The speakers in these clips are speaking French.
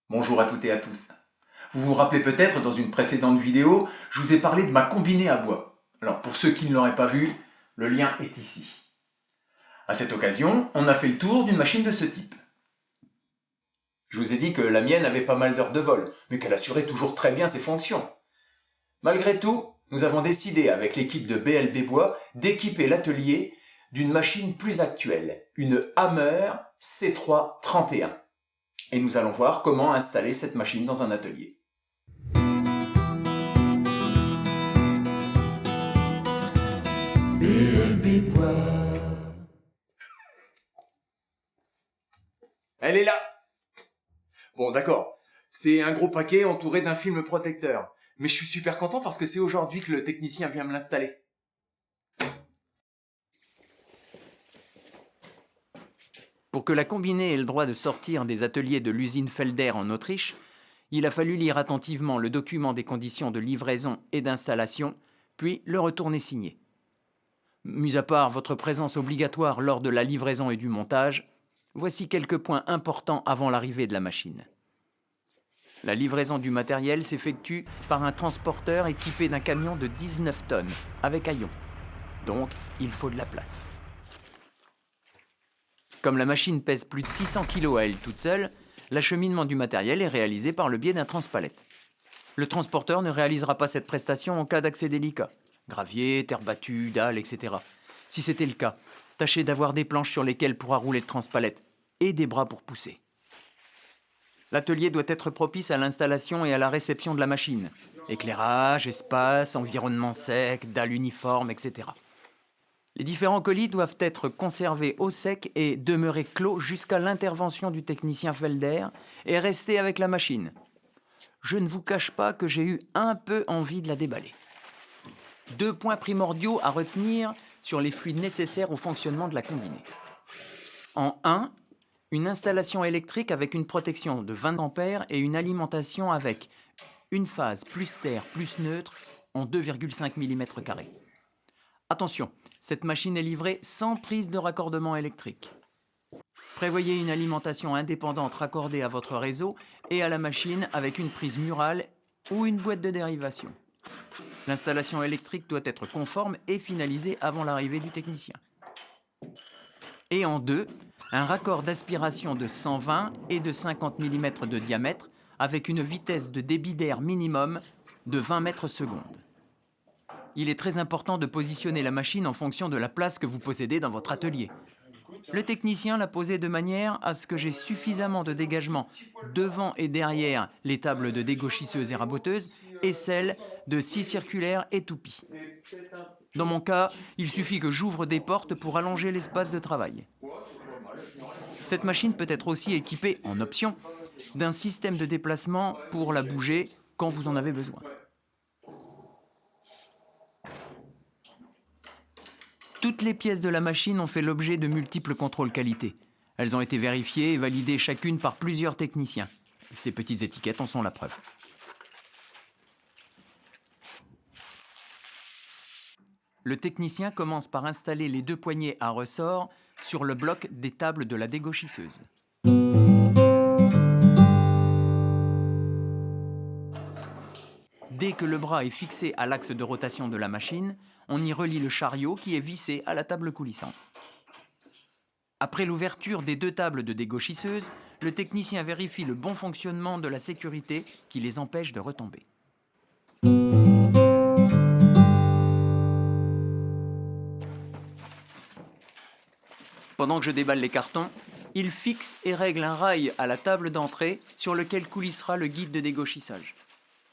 Bonjour à toutes et à tous. Vous vous rappelez peut-être, dans une précédente vidéo, je vous ai parlé de ma combinée à bois. Alors pour ceux qui ne l'auraient pas vu, le lien est ici. À cette occasion, on a fait le tour d'une machine de ce type. Je vous ai dit que la mienne avait pas mal d'heures de vol, mais qu'elle assurait toujours très bien ses fonctions. Malgré tout, nous avons décidé avec l'équipe de BLB Bois d'équiper l'atelier d'une machine plus actuelle, une Hammer C331. Et nous allons voir comment installer cette machine dans un atelier. BLB Bois. Elle est là. Bon, d'accord. C'est un gros paquet entouré d'un film protecteur. Mais je suis super content parce que c'est aujourd'hui que le technicien vient me l'installer. Pour que la combinée ait le droit de sortir des ateliers de l'usine Felder en Autriche, il a fallu lire attentivement le document des conditions de livraison et d'installation, puis le retourner signé. Mis à part votre présence obligatoire lors de la livraison et du montage, voici quelques points importants avant l'arrivée de la machine. La livraison du matériel s'effectue par un transporteur équipé d'un camion de 19 tonnes, avec haillons. Donc, il faut de la place. Comme la machine pèse plus de 600 kg à elle toute seule, l'acheminement du matériel est réalisé par le biais d'un transpalette. Le transporteur ne réalisera pas cette prestation en cas d'accès délicat. Gravier, terre battue, dalles, etc. Si c'était le cas, tâchez d'avoir des planches sur lesquelles pourra rouler le transpalette et des bras pour pousser. L'atelier doit être propice à l'installation et à la réception de la machine. Éclairage, espace, environnement sec, dalles uniformes, etc. Les différents colis doivent être conservés au sec et demeurer clos jusqu'à l'intervention du technicien Felder et rester avec la machine. Je ne vous cache pas que j'ai eu un peu envie de la déballer. 2 points primordiaux à retenir sur les fluides nécessaires au fonctionnement de la combinée. En 1, une installation électrique avec une protection de 20 ampères et une alimentation avec une phase plus terre plus neutre en 2,5 mm². Attention, cette machine est livrée sans prise de raccordement électrique. Prévoyez une alimentation indépendante raccordée à votre réseau et à la machine avec une prise murale ou une boîte de dérivation. L'installation électrique doit être conforme et finalisée avant l'arrivée du technicien. Et en 2, un raccord d'aspiration de 120 et de 50 mm de diamètre avec une vitesse de débit d'air minimum de 20 mètres secondes. Il est très important de positionner la machine en fonction de la place que vous possédez dans votre atelier. Le technicien l'a posée de manière à ce que j'ai suffisamment de dégagement devant et derrière les tables de dégauchisseuses et raboteuses et celles de scie circulaire et toupie. Dans mon cas, il suffit que j'ouvre des portes pour allonger l'espace de travail. Cette machine peut être aussi équipée, en option, d'un système de déplacement pour la bouger quand vous en avez besoin. Toutes les pièces de la machine ont fait l'objet de multiples contrôles qualité. Elles ont été vérifiées et validées chacune par plusieurs techniciens. Ces petites étiquettes en sont la preuve. Le technicien commence par installer les 2 poignées à ressort sur le bloc des tables de la dégauchisseuse. Dès que le bras est fixé à l'axe de rotation de la machine, on y relie le chariot qui est vissé à la table coulissante. Après l'ouverture des 2 tables de dégauchisseuse, le technicien vérifie le bon fonctionnement de la sécurité qui les empêche de retomber. Pendant que je déballe les cartons, il fixe et règle un rail à la table d'entrée sur lequel coulissera le guide de dégauchissage.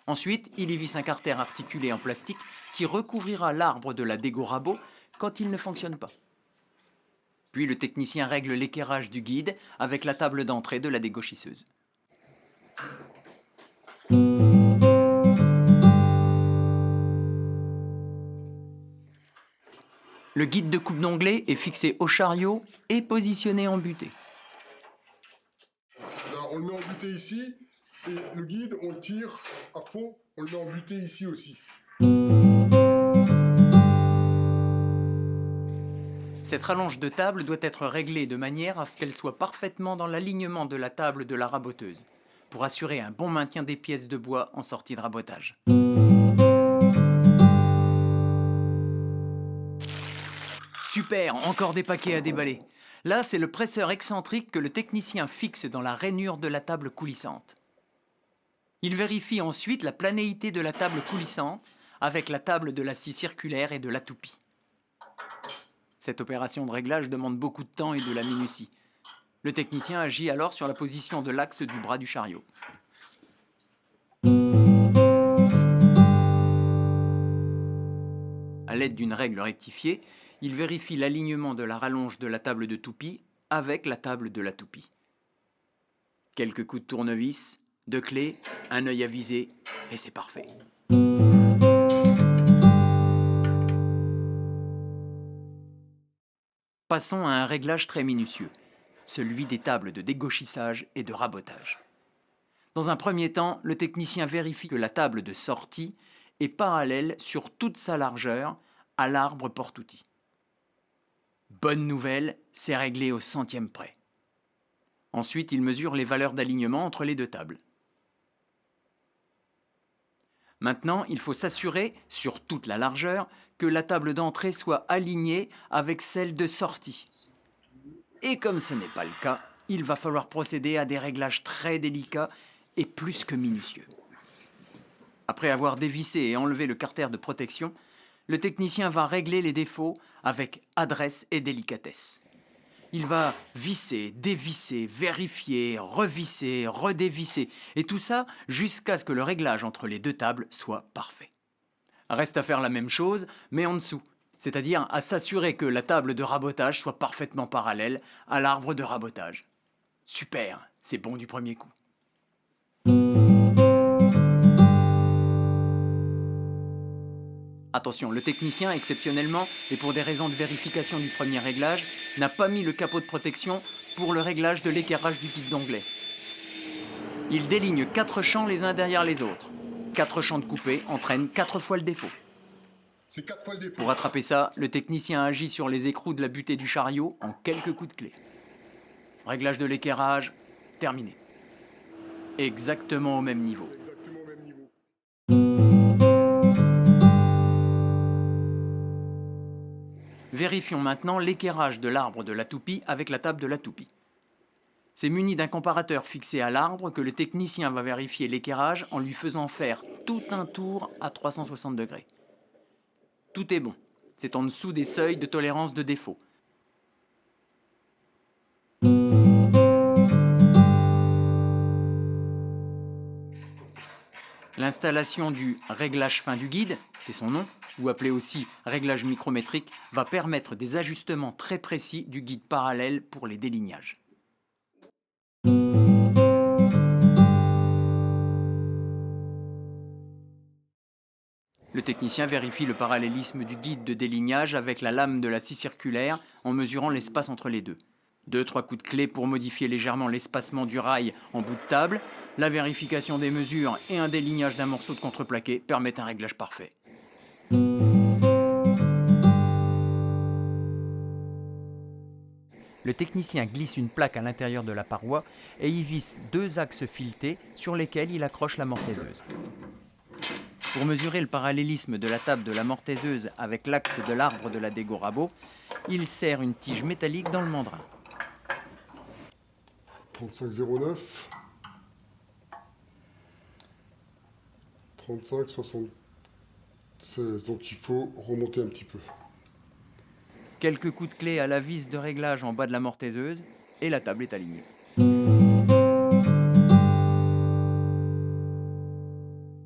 Ensuite, il y visse un carter articulé en plastique qui recouvrira l'arbre de la dégo rabot quand il ne fonctionne pas. Puis le technicien règle l'équerrage du guide avec la table d'entrée de la dégauchisseuse. Le guide de coupe d'onglet est fixé au chariot et positionné en butée. Là, on le met en butée ici, et le guide, on le tire à fond, on le met en butée ici aussi. Cette rallonge de table doit être réglée de manière à ce qu'elle soit parfaitement dans l'alignement de la table de la raboteuse. pour assurer un bon maintien des pièces de bois en sortie de rabotage. Super, encore des paquets à déballer. Là, c'est le presseur excentrique que le technicien fixe dans la rainure de la table coulissante. Il vérifie ensuite la planéité de la table coulissante avec la table de la scie circulaire et de la toupie. Cette opération de réglage demande beaucoup de temps et de la minutie. Le technicien agit alors sur la position de l'axe du bras du chariot. À l'aide d'une règle rectifiée, il vérifie l'alignement de la rallonge de la table de toupie avec la table de la toupie. Quelques coups de tournevis, 2 clés, un œil à viser, et c'est parfait. Passons à un réglage très minutieux, celui des tables de dégauchissage et de rabotage. Dans un premier temps, le technicien vérifie que la table de sortie est parallèle sur toute sa largeur à l'arbre porte-outil. Bonne nouvelle, c'est réglé au centième près. Ensuite, il mesure les valeurs d'alignement entre les deux tables. Maintenant, il faut s'assurer, sur toute la largeur, que la table d'entrée soit alignée avec celle de sortie. Et comme ce n'est pas le cas, il va falloir procéder à des réglages très délicats et plus que minutieux. Après avoir dévissé et enlevé le carter de protection, le technicien va régler les défauts avec adresse et délicatesse. Il va visser, dévisser, vérifier, revisser, redévisser, et tout ça jusqu'à ce que le réglage entre les deux tables soit parfait. Reste à faire la même chose, mais en dessous, c'est-à-dire à s'assurer que la table de rabotage soit parfaitement parallèle à l'arbre de rabotage. Super, c'est bon du premier coup. Attention, le technicien, exceptionnellement, et pour des raisons de vérification du premier réglage, n'a pas mis le capot de protection pour le réglage de l'équerrage du guide d'onglet. Il déligne 4 champs les uns derrière les autres. 4 champs de coupé entraînent 4 fois le défaut. C'est 4 fois le défaut. Pour rattraper ça, le technicien agit sur les écrous de la butée du chariot en quelques coups de clé. Réglage de l'équerrage, terminé. Exactement au même niveau. Exactement au même niveau. Vérifions maintenant l'équerrage de l'arbre de la toupie avec la table de la toupie. C'est muni d'un comparateur fixé à l'arbre que le technicien va vérifier l'équerrage en lui faisant faire tout un tour à 360 degrés. Tout est bon. C'est en dessous des seuils de tolérance de défaut. L'installation du réglage fin du guide, c'est son nom, ou appelé aussi réglage micrométrique, va permettre des ajustements très précis du guide parallèle pour les délignages. Le technicien vérifie le parallélisme du guide de délignage avec la lame de la scie circulaire en mesurant l'espace entre les deux. 2-3 coups de clé pour modifier légèrement l'espacement du rail en bout de table. La vérification des mesures et un délignage d'un morceau de contreplaqué permettent un réglage parfait. Le technicien glisse une plaque à l'intérieur de la paroi et y visse 2 axes filetés sur lesquels il accroche la mortaiseuse. Pour mesurer le parallélisme de la table de la mortaiseuse avec l'axe de l'arbre de la dégo rabot, il serre une tige métallique dans le mandrin. 35,09. 35,76. Donc il faut remonter un petit peu. Quelques coups de clé à la vis de réglage en bas de la mortaiseuse et la table est alignée.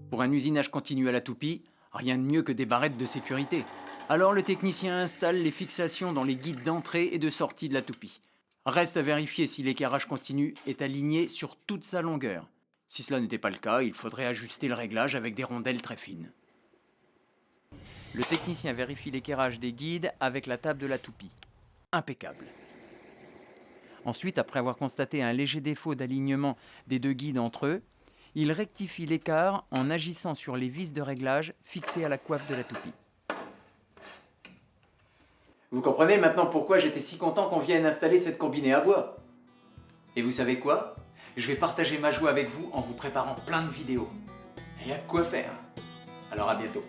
Pour un usinage continu à la toupie, rien de mieux que des barrettes de sécurité. Alors le technicien installe les fixations dans les guides d'entrée et de sortie de la toupie. Reste à vérifier si l'équerrage continu est aligné sur toute sa longueur. Si cela n'était pas le cas, il faudrait ajuster le réglage avec des rondelles très fines. Le technicien vérifie l'équerrage des guides avec la table de la toupie. Impeccable. Ensuite, après avoir constaté un léger défaut d'alignement des 2 guides entre eux, il rectifie l'écart en agissant sur les vis de réglage fixées à la coiffe de la toupie. Vous comprenez maintenant pourquoi j'étais si content qu'on vienne installer cette combinée à bois. Et vous savez quoi ? Je vais partager ma joie avec vous en vous préparant plein de vidéos. Il y a de quoi faire. Alors à bientôt.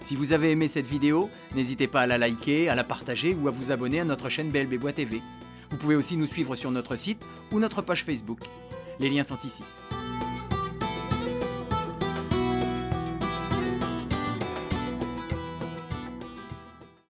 Si vous avez aimé cette vidéo, n'hésitez pas à la liker, à la partager ou à vous abonner à notre chaîne BLB Bois TV. Vous pouvez aussi nous suivre sur notre site ou notre page Facebook. Les liens sont ici.